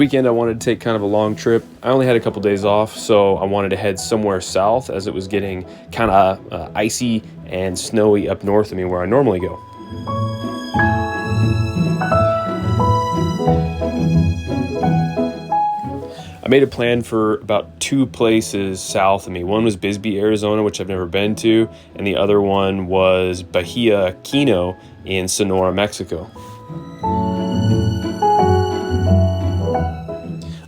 weekend I wanted to take kind of a long trip. I only had a couple days off, so I wanted to head somewhere south as it was getting kind of icy and snowy up north of me where I normally go. I made a plan for about 2 places south of me. One was Bisbee, Arizona, which I've never been to, and the other one was Bahia Quino in Sonora, Mexico.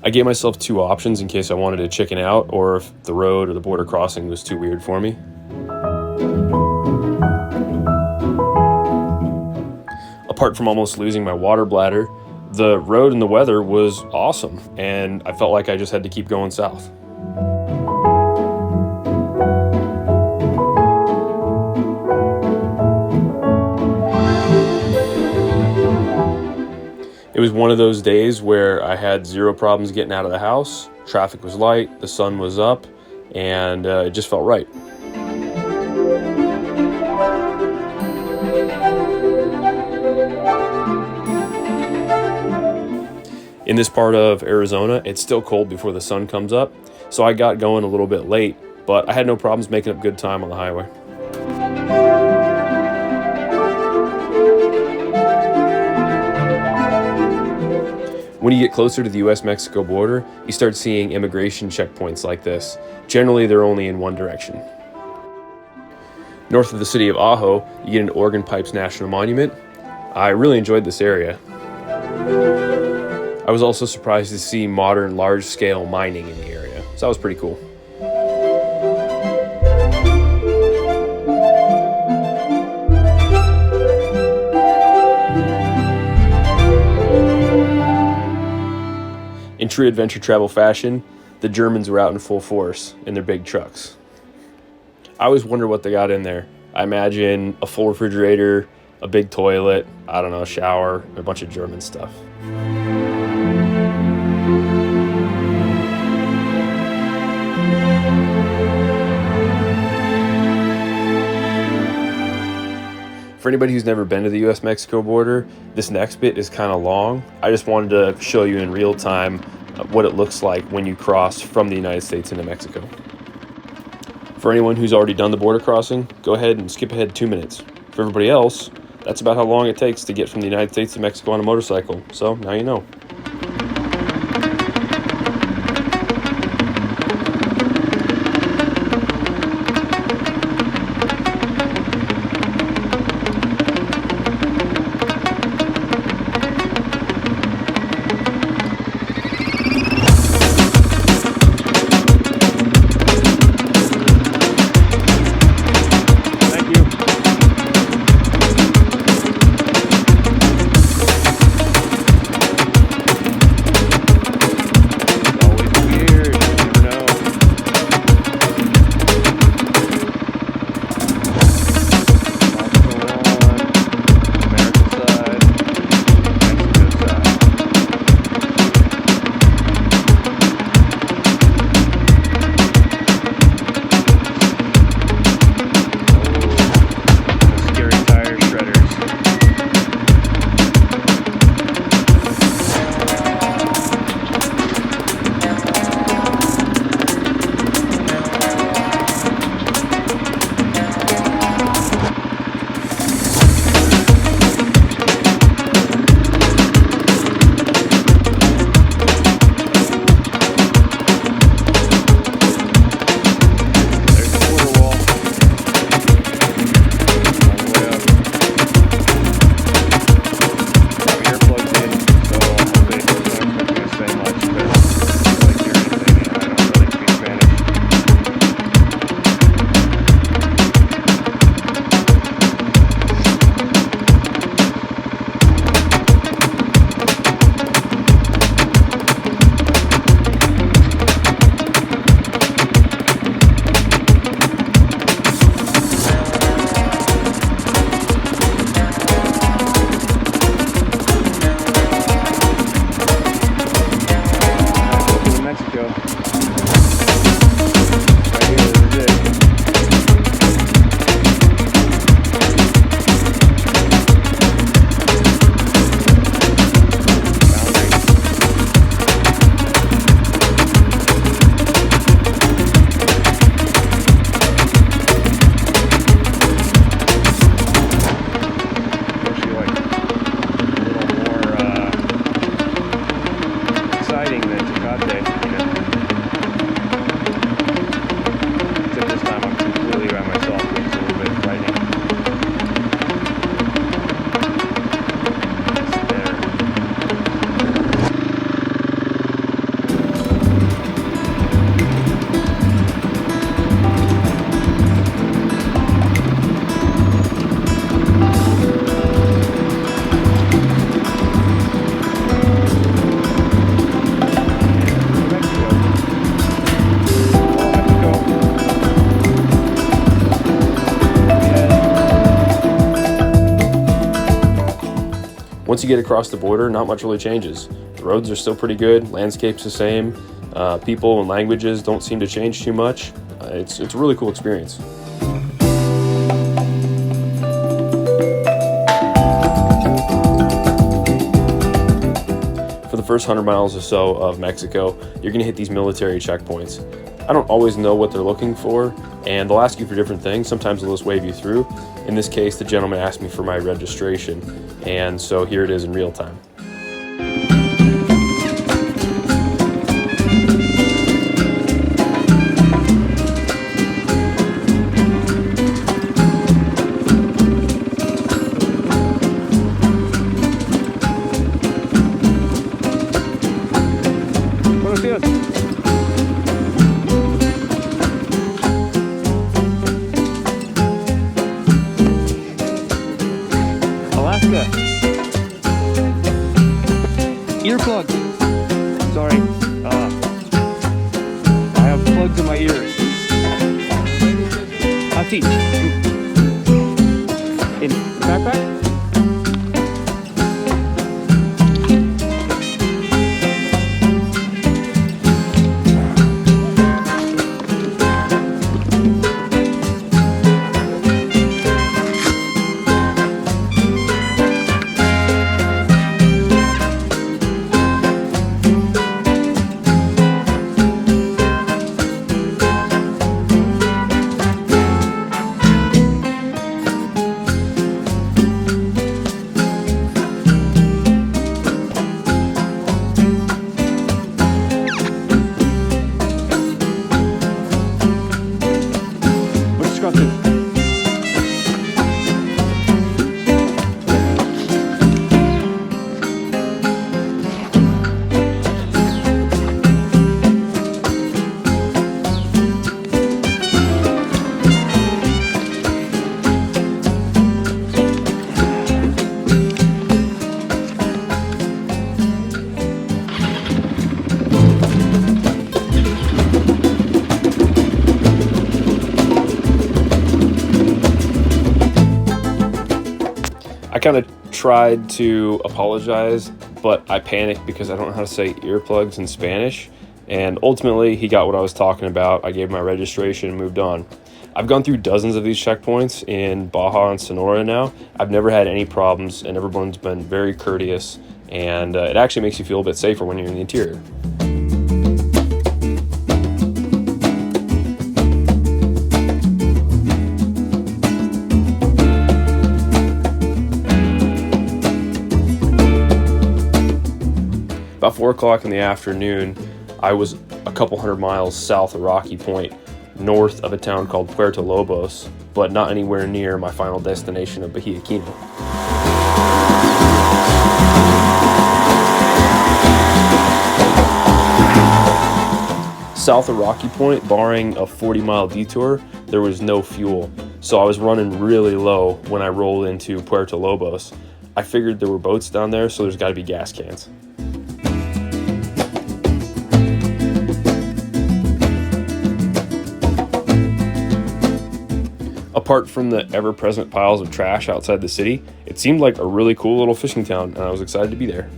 I gave myself 2 options in case I wanted to chicken out or if the road or the border crossing was too weird for me. Apart from almost losing my water bladder, the road and the weather was awesome, and I felt like I just had to keep going south. It was one of those days where I had 0 problems getting out of the house, traffic was light, the sun was up, and it just felt right. In this part of Arizona, it's still cold before the sun comes up, so I got going a little bit late, but I had no problems making up good time on the highway. When you get closer to the US-Mexico border, you start seeing immigration checkpoints like this. Generally, they're only in one direction. North of the city of Ajo, you get an Organ Pipes National Monument. I really enjoyed this area. I was also surprised to see modern large-scale mining in the area, so that was pretty cool. In true adventure travel fashion, the Germans were out in full force in their big trucks. I always wonder what they got in there. I imagine a full refrigerator, a big toilet, I don't know, a shower, a bunch of German stuff. For anybody who's never been to the US-Mexico border, this next bit is kind of long. I just wanted to show you in real time what it looks like when you cross from the United States into Mexico. For anyone who's already done the border crossing, go ahead and skip ahead 2 minutes. For everybody else, that's about how long it takes to get from the United States to Mexico on a motorcycle. So now you know. Once you get across the border, not much really changes. The roads are still pretty good, landscape's the same, people and languages don't seem to change too much. It's a really cool experience. For the first 100 miles or so of Mexico, you're going to hit these military checkpoints. I don't always know what they're looking for, and they'll ask you for different things. Sometimes they'll just wave you through. In this case, the gentleman asked me for my registration, and so here it is in real time. Earplugs. Sorry. I have plugs in my ears. Así. In backpack? I kind of tried to apologize, but I panicked because I don't know how to say earplugs in Spanish, and ultimately he got what I was talking about. I gave my registration and moved on. I've gone through dozens of these checkpoints in Baja and Sonora now. I've never had any problems, and everyone's been very courteous, and it actually makes you feel a bit safer when you're in the interior. About 4 o'clock in the afternoon, I was a couple hundred miles south of Rocky Point, north of a town called Puerto Lobos, but not anywhere near my final destination of Bahia Quino. South of Rocky Point, barring a 40-mile detour, there was no fuel, so I was running really low when I rolled into Puerto Lobos. I figured there were boats down there, so there's got to be gas cans. Apart from the ever-present piles of trash outside the city, it seemed like a really cool little fishing town, and I was excited to be there.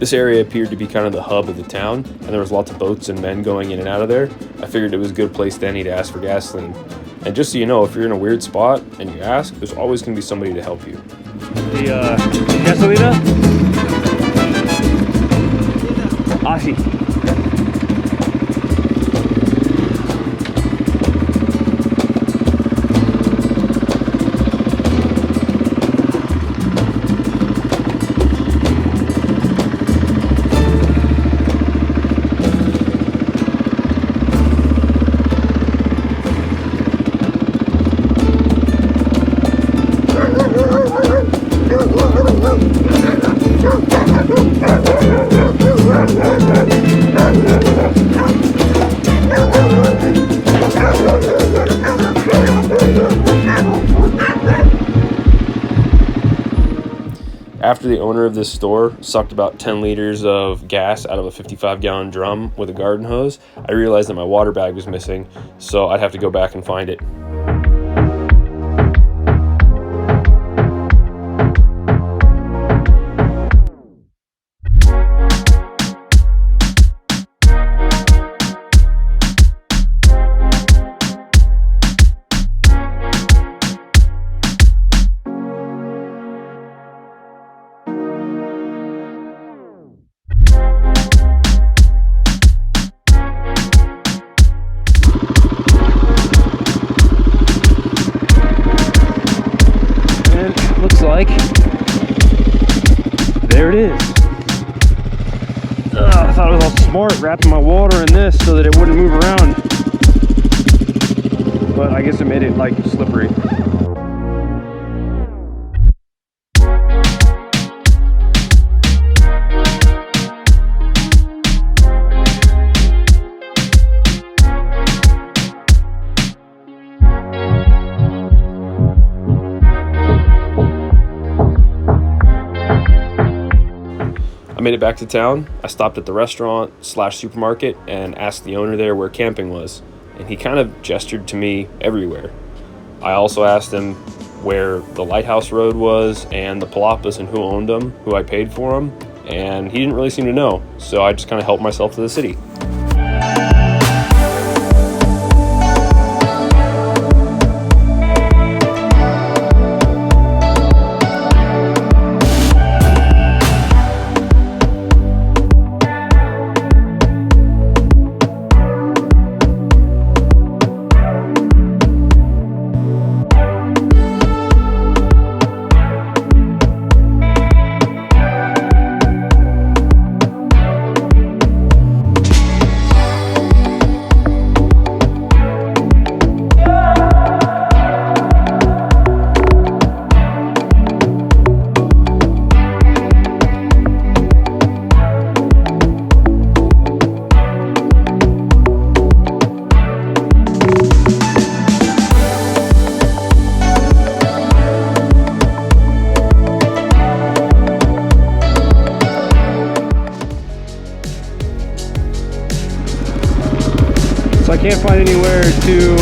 This area appeared to be kind of the hub of the town, and there was lots of boats and men going in and out of there. I figured it was a good place to any to ask for gasoline. And just so you know, if you're in a weird spot and you ask, there's always going to be somebody to help you. The gasolina? Así. After the owner of this store sucked about 10 liters of gas out of a 55-gallon drum with a garden hose, I realized that my water bag was missing, so I'd have to go back and find it. Looks like there it is. I thought it was all smart wrapping my water in this so that it wouldn't move around, but I guess it made it like slippery. I made it back to town. I stopped at the restaurant/supermarket and asked the owner there where camping was, and he kind of gestured to me everywhere. I also asked him where the Lighthouse Road was and the palapas and who owned them, who I paid for them, and he didn't really seem to know, so I just kind of helped myself to the city. So I can't find anywhere to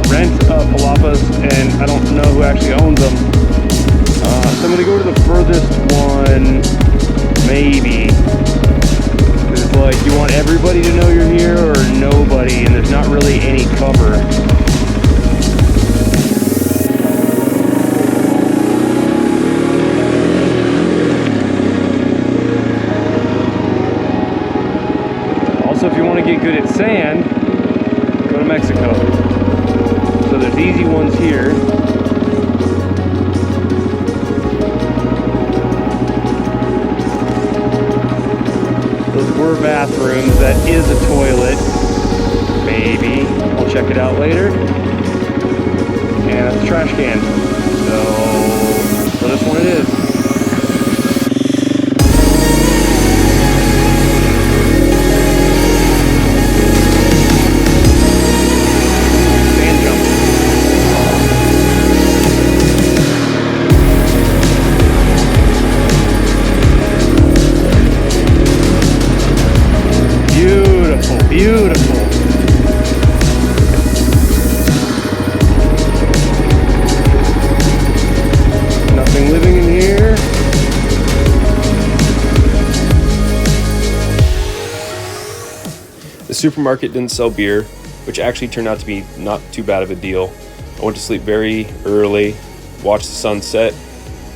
rent palapas, and I don't know who actually owns them. So I'm gonna go to the furthest one, maybe. Because it's like, you want everybody to know you're here or nobody, and there's not really any cover. Also, if you want to get good at sand, go to Mexico. So there's easy ones here. Those were bathrooms. That is a toilet. Maybe. I'll check it out later. And that's a trash can. So this one it is. Beautiful. Nothing living in here. The supermarket didn't sell beer, which actually turned out to be not too bad of a deal. I went to sleep very early, watched the sun set,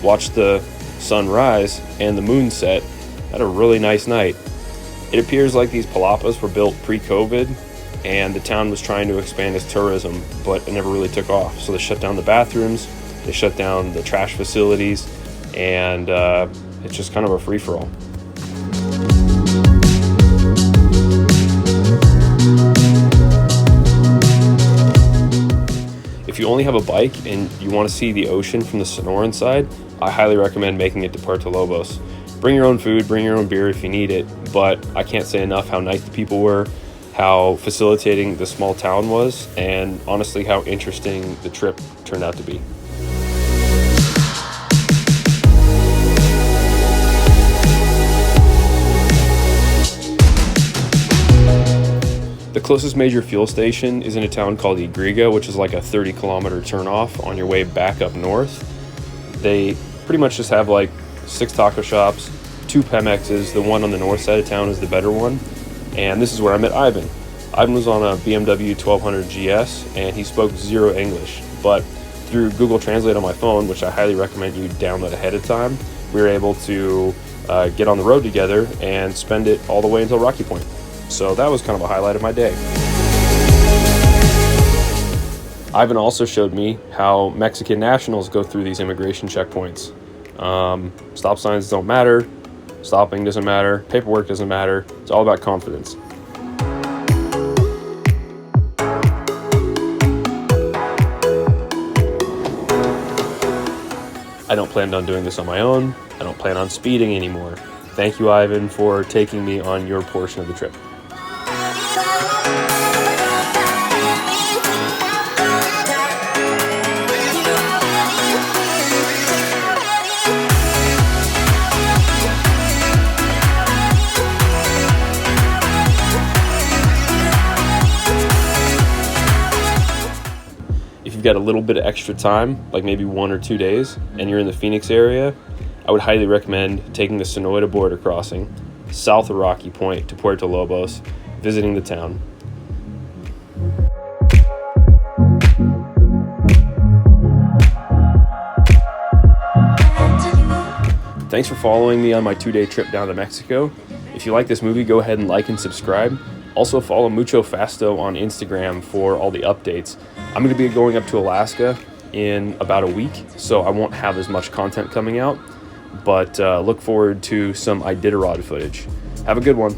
watched the sun rise and the moon set. Had a really nice night. It appears like these palapas were built pre-COVID, and the town was trying to expand its tourism, but it never really took off. So they shut down the bathrooms, they shut down the trash facilities, and it's just kind of a free-for-all. If you only have a bike and you want to see the ocean from the Sonoran side, I highly recommend making it to Puerto Lobos. Bring your own food, bring your own beer if you need it, but I can't say enough how nice the people were, how facilitating the small town was, and honestly how interesting the trip turned out to be. The closest major fuel station is in a town called Igriga, which is like a 30-kilometer turnoff on your way back up north. They pretty much just have like 6 taco shops, 2 Pemexes. The one on the north side of town is the better one. And this is where I met Ivan. Ivan was on a BMW 1200 GS, and he spoke 0 English. But through Google Translate on my phone, which I highly recommend you download ahead of time, we were able to get on the road together and spend it all the way until Rocky Point. So that was kind of a highlight of my day. Ivan also showed me how Mexican nationals go through these immigration checkpoints. Stop signs don't matter, stopping doesn't matter, paperwork doesn't matter. It's all about confidence. I don't plan on doing this on my own. I don't plan on speeding anymore. Thank you, Ivan, for taking me on your portion of the trip. If you've got a little bit of extra time, like maybe 1 or 2 days, and you're in the Phoenix area, I would highly recommend taking the Sonora border crossing south of Rocky Point to Puerto Lobos, visiting the town. Thanks for following me on my 2-day trip down to Mexico. If you like this movie, go ahead and like and subscribe. Also follow Mucho Fasto on Instagram for all the updates. I'm going to be going up to Alaska in about a week, so I won't have as much content coming out, but look forward to some Iditarod footage. Have a good one.